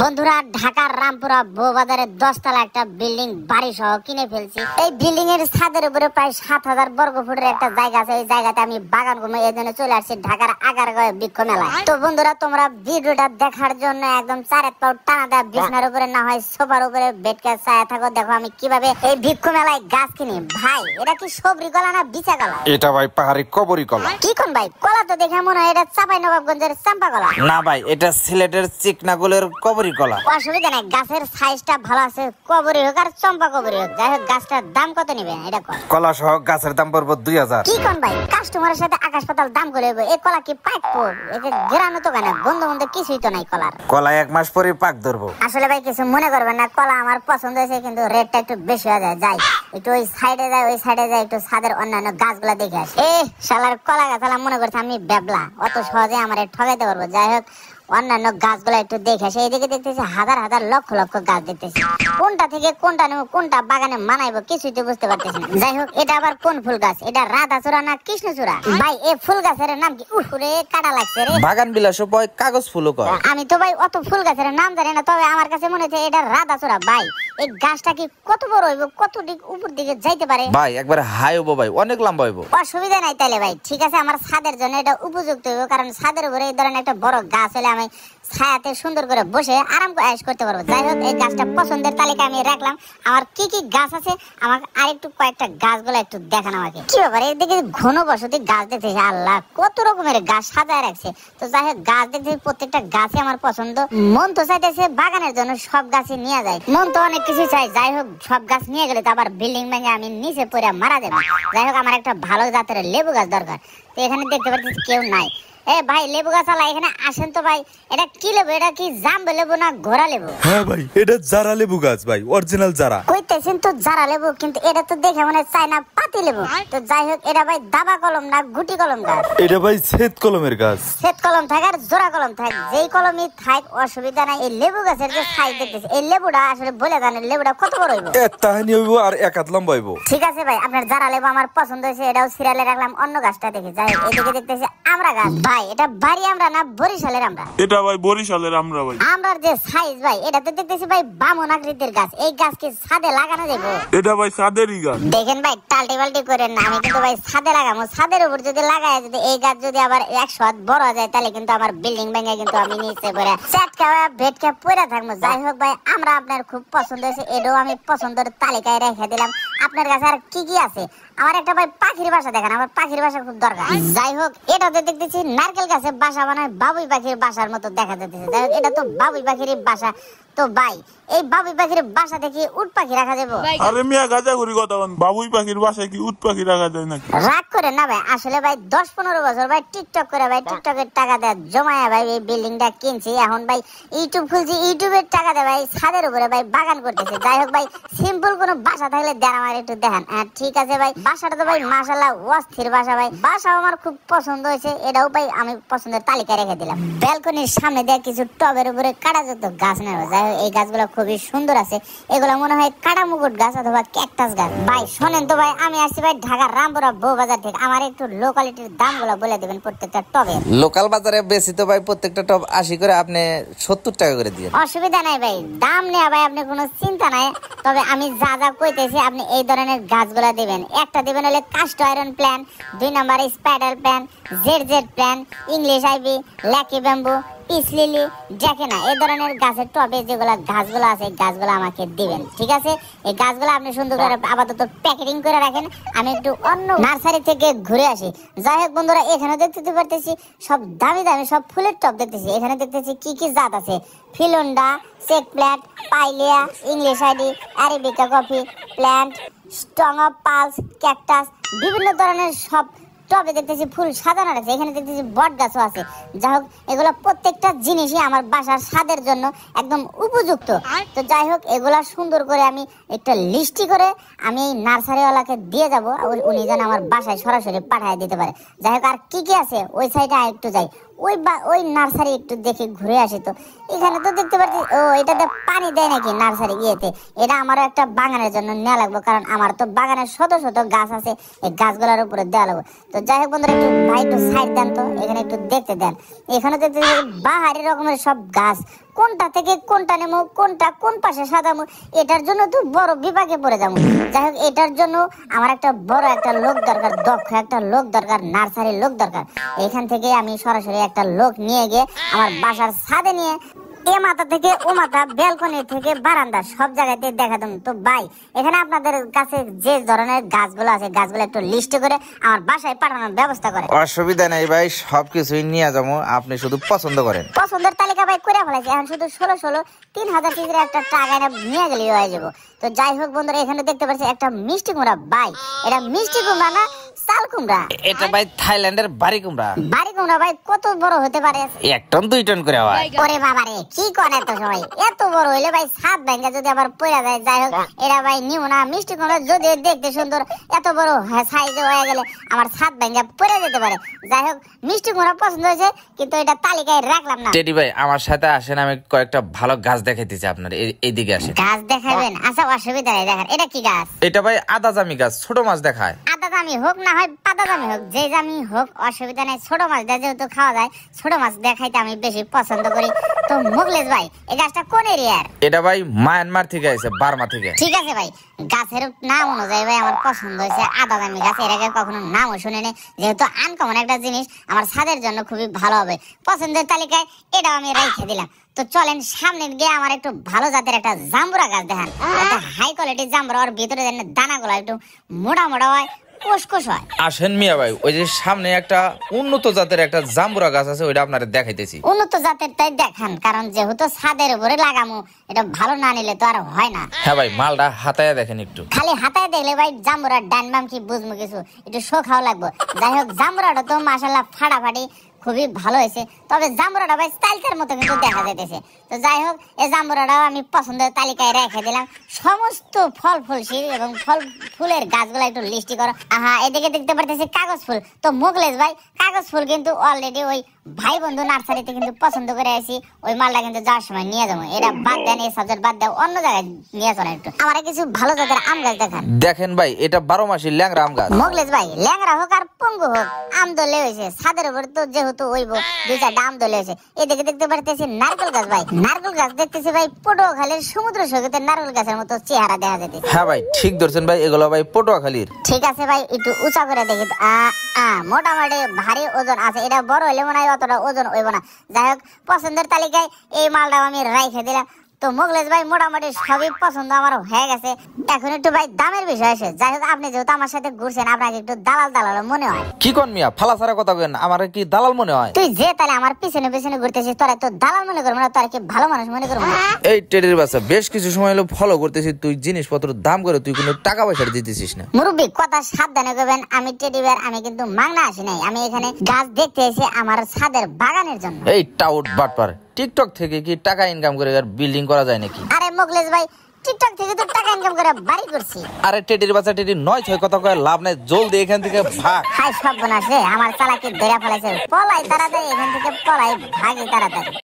বন্ধুরা, ঢাকার রামপুরা বউবাজারে 10 তলা একটা বিল্ডিং বাড়ি সহ কিনে ফেলছি। এই বিল্ডিং এর ছাদের উপরে প্রায় 7000 বর্গ ফুটের একটা জায়গা আছে। এই জায়গাতে আমি বাগান করবো, এই জন্য চলে আসছি ঢাকার আগারগাঁও বৃক্ষ মেলায়। তো বন্ধুরা, তোমরা ভিডিওটা দেখার জন্য একদম 4 পাও টানা দেওয়া বিছনার উপরে না হয় সোফার উপরে বেডকে ছায়া থাকো। দেখো আমি কিভাবে এই বৃক্ষ মেলায় গাছ কিনি। ভাই, এটা কি সবরি কলা না বিচা কলা? এটা ভাই পাহাড়ি কবরি কলা। কি কোন ভাই, কলা তো দেখে মনে হয় এটা চাঁপাইনবাবগঞ্জের চাম্পা কলা। না ভাই, এটা সিলেটের চিকনাগুলের কবরি কলা। অসুবিধা নাই, গাছের সাইজটা ভালো আছে। কবরি হোক আর চম্পা কবরি হোক, যাই হোক গাছটার দাম কত নেবেন এটা কল? কলা সহ গাছের দাম পড়বো 2000। কি কোন ভাই, কাস্টমারের সাথে আকাশ পাতাল দাম করে এই কলা কি পাকবো? এতে গ্রানো তো কেন, গন্ধ গন্ধ কিছুই তো নাই কলার। কলা 1 মাস পরে পাক ধরবো। আসলে ভাই কিছু মনে করবেন না, কলা আমার পছন্দ হয়েছে, কিন্তু রেটটা একটু বেশি হয়ে যায়। যাই একটু ওই সাইডে যাই, ওই সাইডে যাই, একটু ছাদের অন্যান্য গাছগুলা দেখে আসি। শালার কলা গাছ মনে করছে আমি বেবলা, অত সহজে আমার ঠকাইতে পারবো। যাই হোক অন্যান্য গাছগুলো একটু দেখে আসে। এইদিকে দেখতেছি হাজার হাজার লক্ষ লক্ষ গাছ দেখতেছি। কোনটা থেকে কোনটা নেবো, কোনটা বাগানে মানাইবো কিছুই তো বুঝতে পারতেছি না। যাই হোক, এটা আবার কোন ফুল গাছ? এটা রাধাচূড়া না কৃষ্ণচূড়া? ভাই এই ফুল গাছের নাম কি? উরে কাটা লাগছে রে। বাগান বিলাস বয় কাগজ ফুলও কয়। আমি তো ভাই অত ফুল গাছের নাম জানি না, তবে আমার কাছে মনে হচ্ছে এটা রাধাচূড়া। ভাই এই গাছটা কি কত বড় হইব, কত দিক উপর দিকে যাইতে পারে? ভাই একবার হাই হবো ভাই, অনেক লম্বা হইব। অসুবিধা নাই তাইলে ভাই, ঠিক আছে। আমার ছাদের জন্য এটা উপযুক্ত হইব, কারণ ছাদের উপরে এই ধরনের একটা বড় গাছ হলে আমি ছায়াতে সুন্দর করে বসে আরাম করে আয়েশ করতে পারবো। যাই হোক এই গাছটা পছন্দের তালিকা আমি রাখলাম। আমার কি কি গাছ আছে আমাকে আরেকটু কয়েকটা গাছগুলো একটু দেখান আমাকে। কি ব্যাপার, এদিকে ঘন বসতি গাছ দেখতেছি, আল্লাহ কত রকমের গাছ সাজায় রাখছে। তো যাই হোক গাছ দেখতেছি, প্রত্যেকটা গাছই আমার পছন্দ। মন তো চাইতেছে বাগানের জন্য সব গাছই নিয়ে যায়, মন তো অনেক কিছু চাই। যাই হোক সব গাছ নিয়ে গেলে তো আবার বিল্ডিং ভেঙে আমি নিচে পড়ে মারা যাবো। যাই হোক আমার একটা ভালো জাতের লেবু গাছ দরকার। তো এখানে দেখতে পাচ্ছি কেউ নাই। ভাই লেবু গাছালা এখানে আসেন তো ভাই। এটা কি লেবু? এটা কি জাম্বো লেবু না ঘোড়া লেবু? হ্যাঁ ভাই, এটা জারা লেবু গাছ ভাই, অরিজিনাল জারা। কইতেছেন তো জারা লেবু, কিন্তু এটা তো দেখে মনে চায় না পাতি লেবু। তো যাই হোক এটা ভাই দাবা কলম না গুটি কলম গাছ? এটা ভাই শ্বেত কলমের গাছ। শ্বেত কলম থাক আর জোড়া কলম থাক, যেই কলমই থাক অসুবিধা নাই। এই লেবু গাছের যে সাইজ দেখতেছি, এই লেবুটা আসলে বলে জানেন লেবুটা কত বড় হইব? তাহানি হইব আর 1 হাত লম্বা হইব। ঠিক আছে ভাই, আপনার জারা লেবু আমার পছন্দ হয়েছে, এটাও সিরিয়ালে রাখলাম। অন্য গাছটা দেখি। যাই হোক এদিকে দেখতেছি আমরা গাছ। ভাই এটা বাড়ি আমরা না বরিশালের আমরা? এটা ভাই বরিশালের আমরা ভাই। আমরার যে সাইজ ভাই, এটাতে দেখতেছি ভাই বামন আকৃতির গাছ। এই গাছ কি ছাদে লাগানো যাবে? এটা ভাই ছাদেরই গাছ। দেখেন ভাই টাল্টি বাল্টি করেন না, আমি কিন্তু ভাই ছাদে লাগাবো। ছাদের উপর যদি লাগায়, যদি এই গাছ যদি আবার 100 হাত বড় যায়, তাহলে কিন্তু আমার বিল্ডিং ভেঙে কিন্তু আমি নিচে পড়ে চাটকা বেটকা পড়ে থাকবো। যাই হোক ভাই আমরা আপনার খুব পছন্দ হয়েছে, এটাও আমি পছন্দের তালিকায় রেখে দিলাম। আপনার কাছে আর কি কি আছে? আমার একটা ভাই পাখির বাসা দেখান, আমার পাখির বাসা খুব দরকার। যাই হোক এটাতে দেখতেছি নারকেল গাছে বাসা বানায় বাবুই পাখির বাসার মতো দেখা যাচ্ছে। যাই হোক এটা তো বাবুই পাখির বাসা। তো ভাই এই বাবুই পাখির বাসা থেকে উট পাখি রাখা যাবে? আরে মিয়া গাজা করি কথা বল, বাবুই পাখির বাসায় কি উট পাখি রাখা যায় নাকি? রাগ করে না ভাই, আসলে ভাই 10-15 বছর ভাই টিকটক করে ভাই টিকটকের টাকা দেয় জমায়া ভাই এই বিল্ডিংটা কিনছি। এখন ভাই ইউটিউব খুলছি, ইউটিউবের টাকা দেয় ভাই ছাদের উপরে ভাই বাগান করতেছে। যাই হোক ভাই সিম্পল কোনো বাসা থাকলে দেন আমার একটু দেখান। হ্যাঁ ঠিক আছে ভাই, বাসাটা তো ভাই মাশাআল্লাহ অস্থির বাসা ভাই, বাসাও আমার খুব পছন্দ হয়েছে, এটাও ভাই আমি পছন্দের তালিকায় রেখে দিলাম। ব্যালকনির সামনে দিয়ে কিছু টবের উপরে কাটাযুক্ত গাছ নেওয়া। যাই হোক এই গাছগুলো খুবই সুন্দর আছে, এগুলো মনে হয় কাটা মুকুট গাছ অথবা ক্যাকটাস গাছ। ভাই শোনেন তো ভাই, আমি আসছি ভাই ঢাকার রামপুরা বউবাজার থেকে, আমার একটু লোকালিটির দামগুলো বলে দেবেন প্রত্যেকটা টবে। লোকাল বাজারে বেশি তো ভাই প্রত্যেকটা টব 80 করে, আপনি 70 টাকা করে দিয়ে। অসুবিধা নাই ভাই, দাম নেওয়া ভাই আপনি কোনো চিন্তা নাই। তবে আমি যা যা কইতেছি আপনি এই ধরনের গাছগুলা দিবেন। একটা দিবেন হলে কাস্ট আয়রন প্ল্যান্ট, 2 নম্বরে spider plant, jade plant, English ivy, lucky bamboo, peace lily, জ্যাকেনা, এই ধরনের গাছের টবে যেগুলা গাছগুলো আছে এই গাছগুলো আমাকে দিবেন। ঠিক আছে, এই গাছগুলো আপনি সুন্দর করে আপাতত প্যাকেটিং করে রাখেন, আমি একটু অন্য নার্সারি থেকে ঘুরে আসি। যাই হোক বন্ধুরা, এখানে দেখতে পারতেছি সব দামি দামি সব ফুলের টব দেখতেছি। এখানে দেখতেছি কি কি জাত আছে, ফিলোন্ডা, চেক plant, pilea, English ivy, arabica coffee plant, string of pearls, cactus, বিভিন্ন ধরনের সব টবে দেখতেছি ফুল সাজানো আছে। এখানে দেখতেছি বট গাছও আছে। যাই হোক এগুলা প্রত্যেকটা জিনিসই আমার বাসার ছাদের জন্য একদম উপযুক্ত। তো যাই হোক এগুলা সুন্দর করে আমি একটা লিস্টি করে আমি এই নার্সারিওয়ালাকে দিয়ে যাব, উনি যেন আমার বাসায় সরাসরি পাঠিয়ে দিতে পারে। যাই হোক আর কি কি আছে ওই সাইডে একটু যাই, ওই নার্সারি একটু দেখে ঘুরে আসি। তো এখানে তো দেখতে পাচ্ছি ও এটাতে পানি দেয় নাকি নার্সারি ইয়েতে, এটা আমারও একটা বাগানের জন্য নেওয়া লাগবে, কারণ আমার তো বাগানের শত শত গাছ আছে, এই গাছগুলোর উপরে দেওয়া লাগবে। তো যাই হোক বন্ধুরা একটু ভাই একটু সাইড দেন তো, এখানে একটু দেখতে দেন। এখানে দেখতে বাহারি রকমের সব গাছ, কোনটা থেকে কোনটা নেবো, কোনটা কোন পাশে সাজাবো, এটার জন্য তো বড় বিপাকে পড়ে যাবো। যাই হোক, এটার জন্য আমার একটা বড় একটা লোক দরকার, দক্ষ একটা লোক দরকার, নার্সারির লোক দরকার। এখান থেকে আমি সরাসরি একটা লোক নিয়ে গিয়ে আমার বাসার ছাদে নিয়ে এ মাথা থেকে ও মাথা, ব্যালকনি থেকে বারান্দা, সব জায়গাতে দেখাতাম। তো ভাই, এখানে আপনাদের কাছে যে ধরনের গাছগুলো আছে, গাছগুলো একটু লিস্ট করে আমার বাসায় পাঠানোর ব্যবস্থা করে। অসুবিধা নেই ভাই, সবকিছুই নিয়ে যাবো, আপনি শুধু পছন্দ করেন। পছন্দের তালিকা ভাই করে ফেলেছি, এখন শুধু 16 3000 কেজির একটা টাকা এনে নিয়ে গেলে হয়ে যাবো। তো যাই হোক বন্ধুরা, এখানে দেখতে পাচ্ছি একটা মিষ্টি কুমড়া। ভাই, এটা মিষ্টি কুমড়া না চাল কুমড়া? এটা ভাই থাইল্যান্ডের বাড়ি কুমড়া। বাড়ি কুমড়া ভাই কত বড় হতে পারে? 1 টন 2 টন করে হয়। ওরে বাবা রে, কি করে এত সময়? এত বড় হইলে ভাই ছাদ ভেঙে যদি আবার পড়ে যায়। যাই হোক, এটা ভাই নিও না। মিষ্টি কুমড়া যদি দেখতে সুন্দর, এত বড় সাইজে হয়ে গেলে আমার ছাদ ভেঙে পড়ে যেতে পারে। যাই হোক, মিষ্টি কুমড়া পছন্দ হয়েছে, কিন্তু এটা তালিকায় রাখলাম না। টেডি ভাই, আমার সাথে আসেন, আমি কয়েকটা ভালো গাছ দেখাইতেছি আপনার। এইদিকে আসেন। গাছ দেখাবেন? আচ্ছা, অসুবিধা নেই, দেখেন। এটা কি গাছ? এটা ভাই আদা জামি গাছ, ছোট মাছ দেখায়। আদা জামি হোক না হয় পাতা জামি হোক, যে জামি হোক অসুবিধা নেই। ছোট মাছ দেয় যেহেতু খাওয়া যায়, ছোট মাছ দেখাইতে আমি বেশি পছন্দ করি। তো মুখলেস ভাই, এই গাছটা কোন এরিয়ার? এটা ভাই মায়ানমার থেকে আছে, বার্মা থেকে। ঠিক আছে ভাই, গাছের নাম অনুযায়ী ভাই আমার পছন্দ হয়েছে আদা জামি গাছ। এর আগে কখনো নামও শুনিনি, যেহেতু আনকমন একটা জিনিস, আমার ছাদের জন্য খুবই ভালো হবে। পছন্দের তালিকায় এটাও আমি রেখে দিলাম। তো চলেন সামনে গিয়ে আমার একটু ভালো জাতের একটা জাম্বুরা গাছ দেখান। একটা হাই কোয়ালিটির জাম্বুরা, ওর ভিতরে দানাগুলো একটু মোটা মোটা হয়, কোষ হয়। আসেন মিয়া ভাই, ওই যে সামনে একটা উন্নত জাতের একটা জাম্বুরা গাছ আছে, ওইটা আপনারা দেখাইতেছি। উন্নত জাতের তাই দেখান, কারণ যেহেতু ছাদের উপরে লাগামো, এটা ভালো না নিলে তো আর হয় না। হ্যাঁ ভাই, মালটা হাতায় দেখেন একটু। খালি হাতায় দেখলে ভাই জাম্বুরা ডান বাম কি বুঝবো কিছু, একটু শো খাওয়া লাগবে। যাই হোক, জাম্বুরাটা তো মাশাআল্লাহ ফাটাফাটি খুবই ভালো হয়েছে। তবে জাম্বুরাটা ভাই স্টাইলটার মতো কিন্তু দেখা যাইতেছে। তো যাই হোক, এই জাম্বুরাটাও আমি পছন্দের তালিকায় রেখে দিলাম। সমস্ত ফল ফুলশীল এবং ফুলের গাছগুলো একটু লিস্টি করো। এদিকে দেখতে পারতেছি কাগজ ফুল। তো মুখলেস ভাই, কাগজ ফুল কিন্তু অলরেডি ওই ভাই বন্ধু নার্সারিতে কিন্তু পছন্দ করে আসি। ওই মালটা কিন্তু যাওয়ার সময় নিয়ে যাবো। এটা বাদ দেন, এই সাবজেক্ট বাদ দেও, অন্য জায়গায় নিয়ে চলে একটু। আমার কিছু ভালো জাতের আম গাছ দেখান। দেখেন ভাই, এটা 12 মাসি ল্যাংড়া আম গাছ। মুখলেস ভাই, ল্যাংড়া হোক আর পঙ্গু হোক, আম দলে হয়েছে। ছাদের উপর তো যেহেতু ওইব, 2-4টা আম দলে হয়েছে। এদিকে দেখতে পারতেছি নারকেল গাছ। ভাই, নারকেল গাছ দেখতেছি ভাই পটুয়াখালীর সমুদ্র সৈকতের নারকেল গাছের মতো চেহারা দেখা যেতেছে। হ্যাঁ ভাই, ঠিক ধরছেন ভাই, এগুলো ভাই পটুয়াখালীর। ঠিক আছে ভাই, একটু উঁচা করে দেখি তো। মোটামুটি ভারী ওজন আছে। এটা বড় হলে মনে হয় অতটা ওজন হইব না। যাই হোক, পছন্দের তালিকায় এই মালটাও আমি রাইখে দিলাম। তো মুখলেস ভাই, মোটামুটি সবই পছন্দ আমার হয়ে গেছে। এখন একটু ভাই দামের বিষয় আসে। যাই হোক, আপনি যেহেতু আমার সাথে ঘুরছেন, আপনাকে একটু দালাল মনে হয়। কি কোন মিয়া, ফালা ছাড়া কথা কেন? আমার কি দালাল মনে হয়? তুই যে তাহলে আমার পিছনে পিছনে ঘুরতেছিস, তোরা তো দালাল মনে করবো না, তোরা কি ভালো মানুষ মনে করবো না? এই টেডির বাচ্চা, বেশ কিছু সময় হলো ফলো করতেছি, তুই জিনিসপত্র দাম করে তুই কোনো টাকা পয়সা দিতেছিস না। মুরব্বী, কথা সাবধানে করবেন। আমি টেডি বেয়ার, আমি কিন্তু মাংনা আসি নাই। আমি এখানে গাছ দেখতে এসে আমার ছাদের বাগানের জন্য। এই টাউট বাটপার, টিকটক থেকে কি টাকা ইনকাম করে আর বিল্ডিং করা যায় নাকি? আরে মুখলেস ভাই, টিকটক থেকে তো টাকা ইনকাম করে বাড়ি করছি। আরে টেডির বাচ্চা, টেডি 9-6 কথা কয়ে লাভ নাই, জলদি এখান থেকে ভাগ। হাই সর্বনাশ রে, আমার চালাকি ধরে ফেলেছে। পলাই তাড়াতাড়ি এখান থেকে, পলাই ভাগি তাড়াতাড়ি।